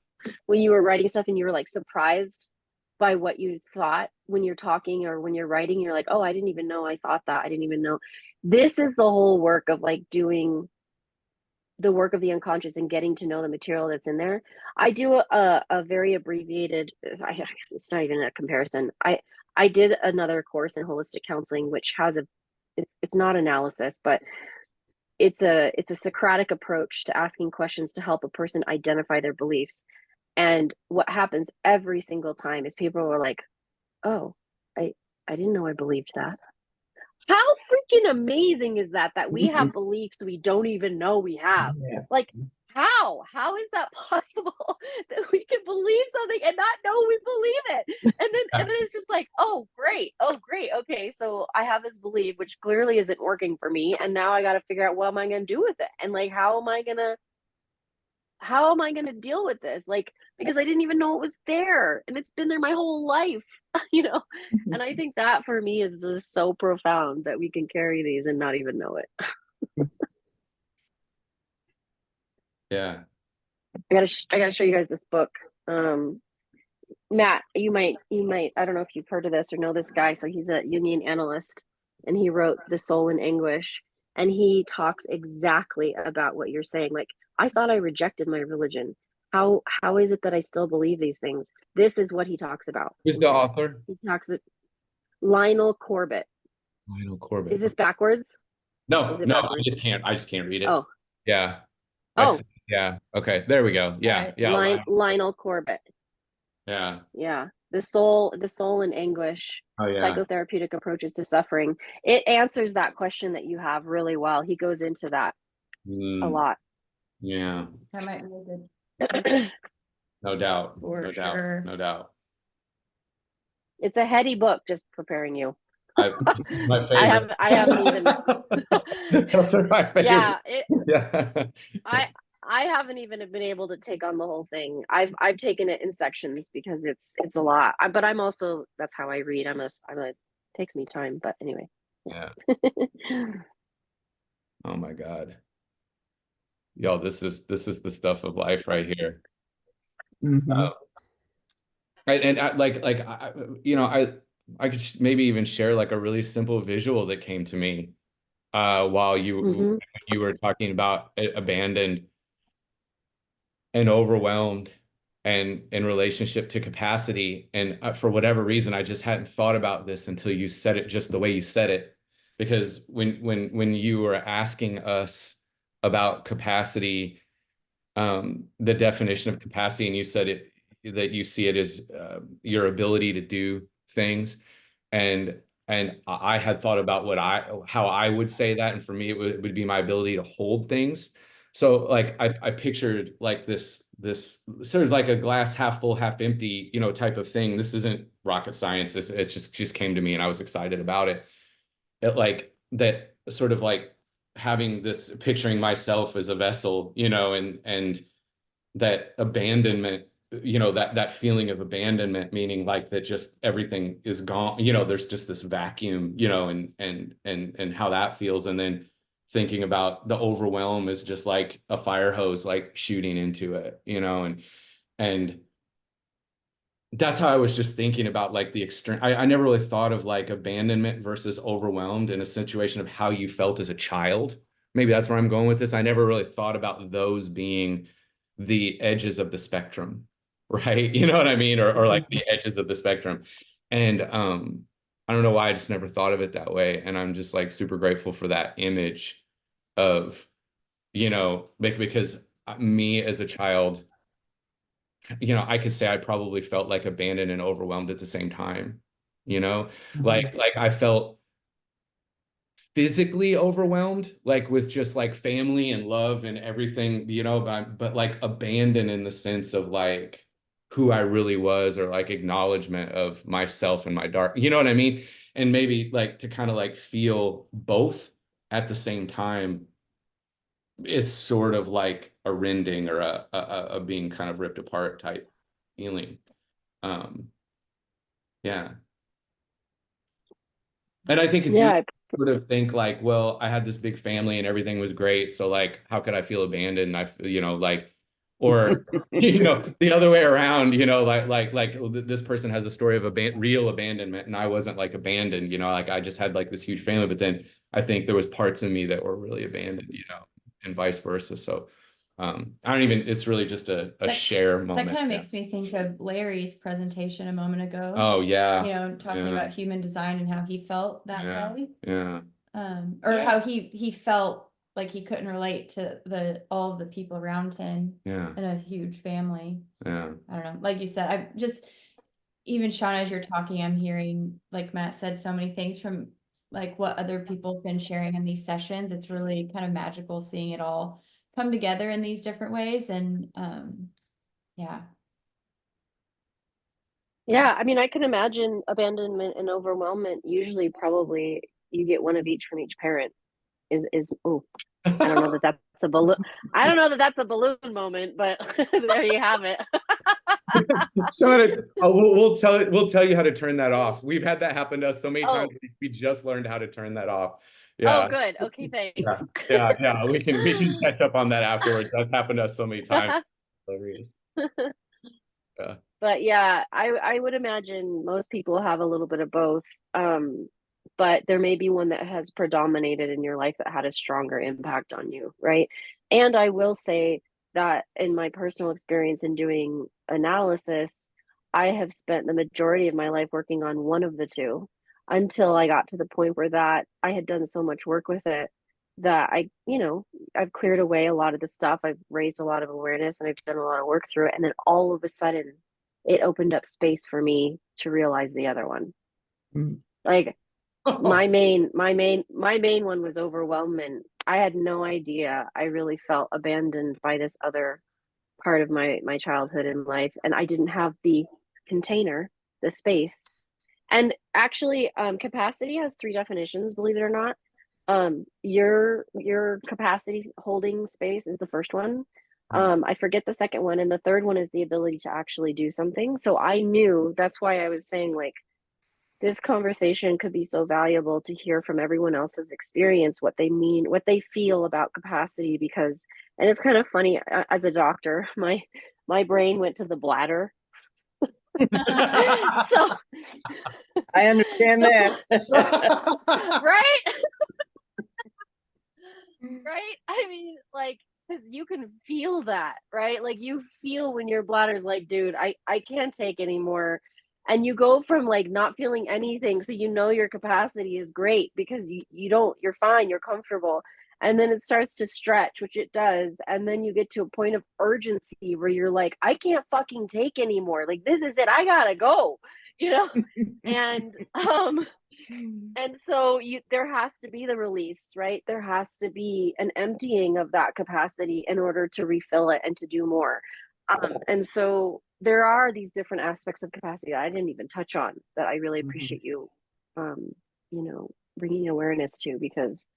when you were writing stuff and you were like surprised by what you thought when you're talking or when you're writing, you're like, oh, I didn't even know I thought that. I didn't even know. This is the whole work of like doing the work of the unconscious and getting to know the material that's in there. I do a very abbreviated, it's not even a comparison. I did another course in holistic counseling, which has it's not analysis, but it's a Socratic approach to asking questions to help a person identify their beliefs. And what happens every single time is people are like, oh, I didn't know I believed that. How freaking amazing is that we have beliefs we don't even know we have? Yeah. Like, how is that possible that we can believe something and not know we believe it? And then it's just like, oh great, okay, so I have this belief which clearly isn't working for me, and now I got to figure out what am I going to do with it, and like how am I gonna deal with this, like, because I didn't even know it was there and it's been there my whole life. You know. And I think that for me is just so profound that we can carry these and not even know it. Yeah. I gotta show you guys this book. Matt, you might, I don't know if you've heard of this or know this guy. So he's a Jungian analyst, and he wrote The Soul in Anguish, and he talks exactly about what you're saying. Like, I thought I rejected my religion. How is it that I still believe these things? This is what he talks about. Who's the author? He talks Lionel Corbett. Lionel Corbett. Is this backwards? No, Is it no, backwards? I just can't read it. Oh, Yeah. oh, Yeah. Okay. There we go. Yeah. Right. Yeah. Lionel Corbett. Yeah. Yeah. The soul in anguish, Oh yeah. psychotherapeutic approaches to suffering. It answers that question that you have really well. He goes into that a lot. Yeah. That might be a good No doubt. for No sure. doubt. No doubt. It's a heady book, just preparing you. My favorite. I haven't even Those are my favorite. yeah, Yeah. I haven't even been able to take on the whole thing. I've taken it in sections because it's a lot. But I'm also, that's how I read. It takes me time, but anyway. Yeah. Oh my God. Yo, this is the stuff of life right here. Mhm. Right, and I could maybe even share like a really simple visual that came to me while Mhm. you were talking about abandoned and overwhelmed and in relationship to capacity. And for whatever reason, I just hadn't thought about this until you said it just the way you said it. Because when you were asking us about capacity, the definition of capacity, and you said it that you see it as your ability to do things, and I had thought about how I would say that, and for me it would be my ability to hold things. So like I pictured like this sort of like a glass half full half empty, you know, type of thing. This isn't rocket science. It's just came to me and I was excited about it. It like that sort of like having this picturing myself as a vessel, you know, and that abandonment, you know, that feeling of abandonment, meaning like that just everything is gone, you know, there's just this vacuum, you know, and how that feels. And then thinking about the overwhelm is just like a fire hose like shooting into it, you know, and that's how I was just thinking about like the extreme. I never really thought of like abandonment versus overwhelmed in a situation of how you felt as a child. Maybe that's where I'm going with this. I never really thought about those being the edges of the spectrum, right? You know what I mean? Or like the edges of the spectrum. And I don't know why I just never thought of it that way. And I'm just like super grateful for that image of, you know, because me as a child, you know, I could say I probably felt like abandoned and overwhelmed at the same time, you know, like I felt physically overwhelmed, like with just like family and love and everything, you know, but like abandoned in the sense of like who I really was, or like acknowledgement of myself and my dark, you know what I mean? And maybe like to kind of like feel both at the same time is sort of like a rending or a being kind of ripped apart type feeling. Um, yeah. And I think it's easy Yeah. to sort of think like, well, I had this big family and everything was great. So like, how could I feel abandoned? You know, like, or, you know, the other way around, you know, like this person has a story of real abandonment and I wasn't like abandoned, you know, like I just had like this huge family, but then I think there was parts of me that were really abandoned, you know, and vice versa. So I don't even, it's really just a share moment. That kind of makes me think of Larry's presentation a moment ago. Oh yeah. You know, talking about human design and how he felt that way. Yeah. Or how he felt like he couldn't relate to all of the people around him Yeah. in a huge family. Yeah. I don't know. Like you said, I just, even Shauna, as you're talking, I'm hearing, like Matt said, so many things from like what other people have been sharing in these sessions. It's really kind of magical seeing it all come together in these different ways. And yeah. Yeah, I mean, I can imagine abandonment and overwhelmment. Usually, probably you get one of each from each parent. Oh, I don't know that that's a balloon. I don't know that that's a balloon moment, but there you have it. So we'll tell you how to turn that off. We've had that happen to us so many times. We just learned how to turn that off. Oh, Yeah. good. Okay, thanks. Yeah. We can catch up on that afterwards. That's happened to us so many times. Hilarious. Yeah. But yeah, I would imagine most people have a little bit of both. But there may be one that has predominated in your life that had a stronger impact on you, right? And I will say that in my personal experience in doing analysis, I have spent the majority of my life working on one of the two until I got to the point where that I had done so much work with it that I've cleared away a lot of the stuff. I've raised a lot of awareness and I've done a lot of work through it. And then all of a sudden it opened up space for me to realize the other one. Like my main one was overwhelmment. I had no idea. I really felt abandoned by this other part of my childhood and life, and I didn't have the container, the space. And actually, capacity has three definitions, believe it or not. Your capacity holding space is the first one. I forget the second one, and the third one is the ability to actually do something. So I knew, that's why I was saying, like, this conversation could be so valuable to hear from everyone else's experience, what they mean, what they feel about capacity. Because, and it's kind of funny, as a doctor, my brain went to the bladder. So I understand that. right. Right, I mean, like, because you can feel that, right? Like, you feel when your bladder's like, dude, I can't take anymore. And you go from like not feeling anything, so you know your capacity is great because you're fine, you're comfortable. And then it starts to stretch, which it does, and then you get to a point of urgency where you're like, I can't fucking take anymore, like, this is it, I gotta go, you know. And so there has to be the release, right? There has to be an emptying of that capacity in order to refill it and to do more. And so there are these different aspects of capacity that I didn't even touch on that I really appreciate you, bringing awareness to, because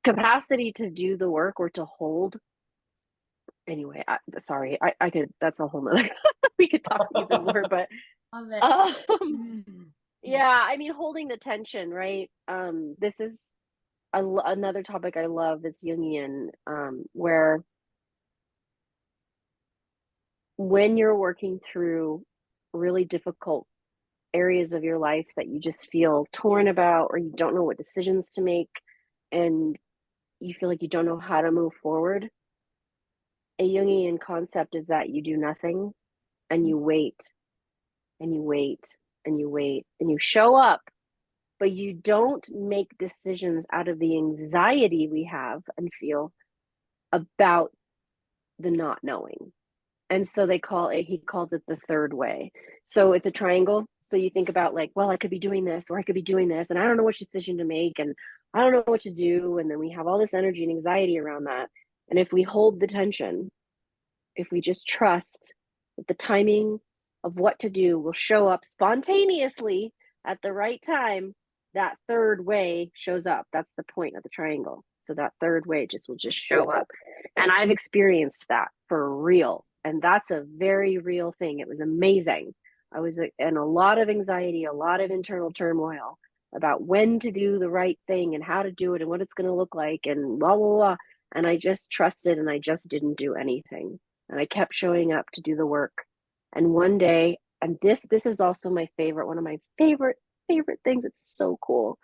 capacity to do the work or to hold. Anyway, sorry, I could. That's a whole nother. We could talk even more, but Love it. yeah, I mean, holding the tension, right? This is another topic I love that's Jungian, where when you're working through really difficult areas of your life that you just feel torn about, or you don't know what decisions to make, and you feel like you don't know how to move forward, a Jungian concept is that you do nothing and you wait and you wait and you wait and you show up, but you don't make decisions out of the anxiety we have and feel about the not knowing. And so he calls it the third way. So it's a triangle. So you think about, like, well, I could be doing this or I could be doing this, and I don't know which decision to make, and I don't know what to do. And then we have all this energy and anxiety around that. And if we hold the tension, if we just trust that the timing of what to do will show up spontaneously at the right time, that third way shows up. That's the point of the triangle. So that third way will just show up. And I've experienced that for real. And that's a very real thing. It was amazing. I was in a lot of anxiety, a lot of internal turmoil about when to do the right thing and how to do it and what it's going to look like and blah, blah, blah. And I just trusted and I just didn't do anything. And I kept showing up to do the work. And one day, and this is also my favorite, one of my favorite things. It's so cool.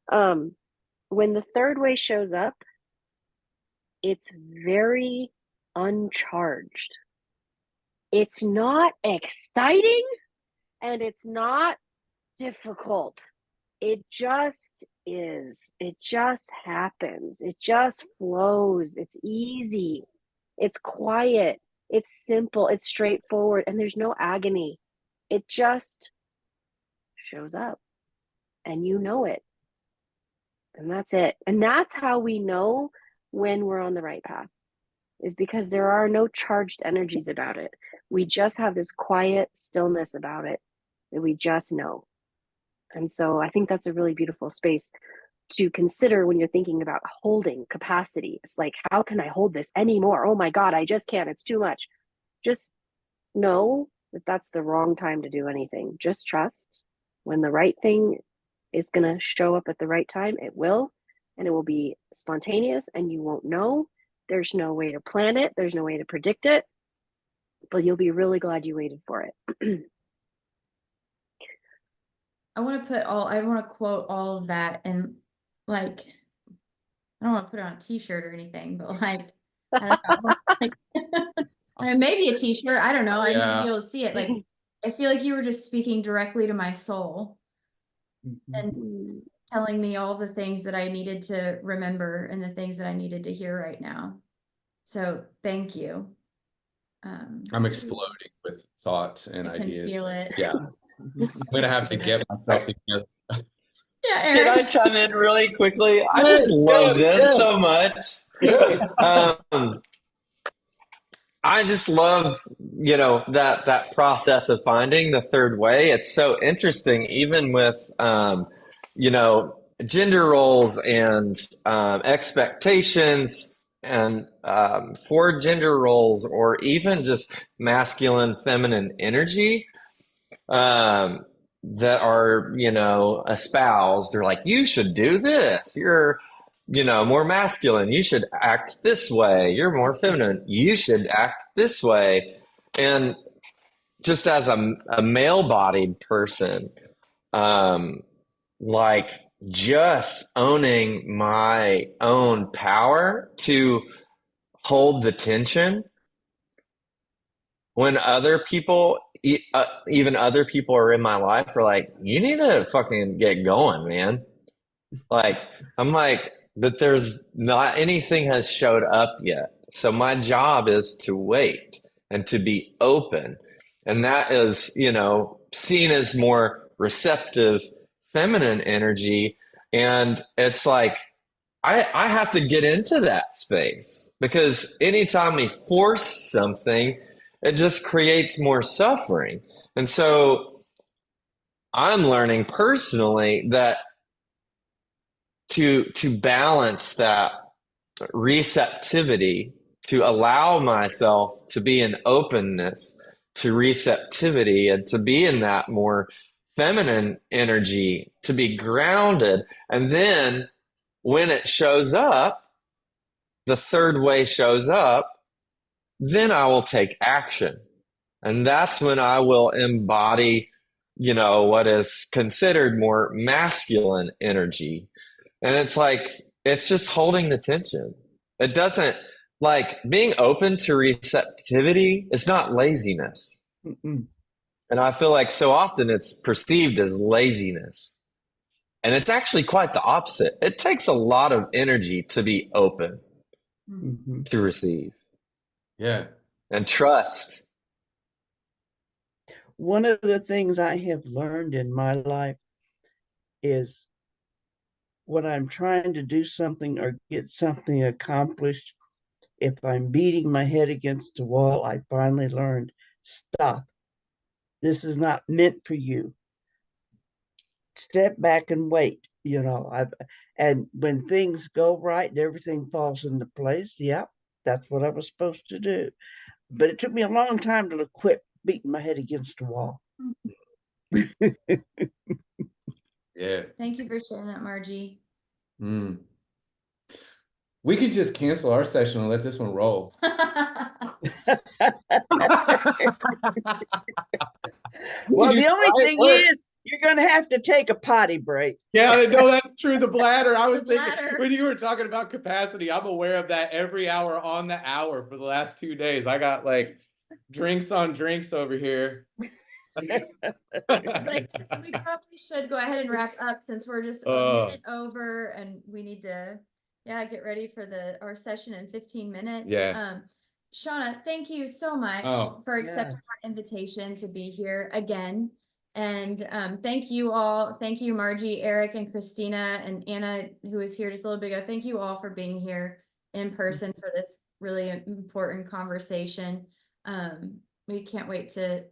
When the third way shows up, it's very uncharged. It's not exciting and it's not difficult. It just is. It just happens. It just flows. It's easy. It's quiet. It's simple. It's straightforward. And there's no agony. It just shows up and you know it. And that's it. And that's how we know when we're on the right path, is because there are no charged energies about it. We just have this quiet stillness about it that we just know. And so I think that's a really beautiful space to consider when you're thinking about holding capacity. It's like, how can I hold this anymore? Oh my God, I just can't. It's too much. Just know that that's the wrong time to do anything. Just trust when the right thing is going to show up at the right time, it will, and it will be spontaneous and you won't know. There's no way to plan it, there's no way to predict it, but you'll be really glad you waited for it. I want to quote all of that, and like, I don't want to put it on a t-shirt or anything, but like, I don't know, like, maybe a t-shirt, I don't know. I need to be able to see it. Like, I feel like you were just speaking directly to my soul and telling me all the things that I needed to remember and the things that I needed to hear right now. So thank you. I'm exploding with thoughts and I can ideas. feel it. Yeah. I'm gonna have to get myself together. Yeah, Can I Eric. chime in really quickly? I just love this so much. I just love, that process of finding the third way. It's so interesting, even with, gender roles and expectations and for gender roles, or even just masculine, feminine energy that are, espoused. They're like, you should do this. You're, more masculine. You should act this way. You're more feminine. You should act this way. And just as a male-bodied person, like just owning my own power to hold the tension when other people, even other people are in my life, are like, you need to fucking get going, man. Like, I'm like, but there's not anything has showed up yet. So my job is to wait and to be open. And that is, seen as more receptive, feminine energy. And it's like, I have to get into that space, because anytime we force something, it just creates more suffering. And so I'm learning personally that to balance that receptivity, to allow myself to be in openness to receptivity and to be in that more feminine energy, to be grounded. And then when it shows up, the third way shows up, then I will take action. And that's when I will embody, what is considered more masculine energy. And it's like, it's just holding the tension. It doesn't, like, being open to receptivity is not laziness. Mm-mm. And I feel like so often it's perceived as laziness. And it's actually quite the opposite. It takes a lot of energy to be open Mhm. to receive Yeah. and trust. One of the things I have learned in my life is when I'm trying to do something or get something accomplished, if I'm beating my head against the wall, I finally learned, stop. This is not meant for you. Step back and wait. And when things go right and everything falls into place, yeah, that's what I was supposed to do. But it took me a long time to quit beating my head against the wall. Yeah. Thank you for sharing that, Margie. Mm. We could just cancel our session and let this one roll. Well, the only thing is, you're going to have to take a potty break. Yeah, no, that's true. The bladder. I was The thinking bladder. when you were talking about capacity, I'm aware of that every hour on the hour for the last 2 days. I got like drinks on drinks over here. But I guess we probably should go ahead and wrap up, since we're just a minute over and we need to, get ready for our session in 15 minutes. Yeah. Shauna, thank you so much for accepting our invitation to be here again. And thank you all. Thank you, Margie, Eric, and Christina, and Anna, who was here just a little bit ago. Thank you all for being here. in person for this really important conversation. We can't wait to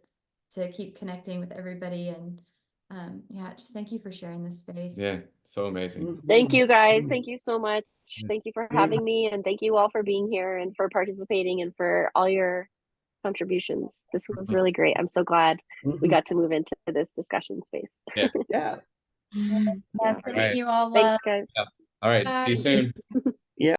keep connecting with everybody, and yeah, just thank you for sharing this space. Yeah, so amazing. Thank you guys. Mhm. Thank you so much. Yeah. Thank you for Yeah. having me, and thank you all for being here and for participating and for all your contributions. This was Mhm. really great. I'm so glad we Mhm. got to move into this discussion space. Yeah. Yeah. Yeah, Yeah. sending Right. you all love. Thanks, guys. All right, see you Bye. soon.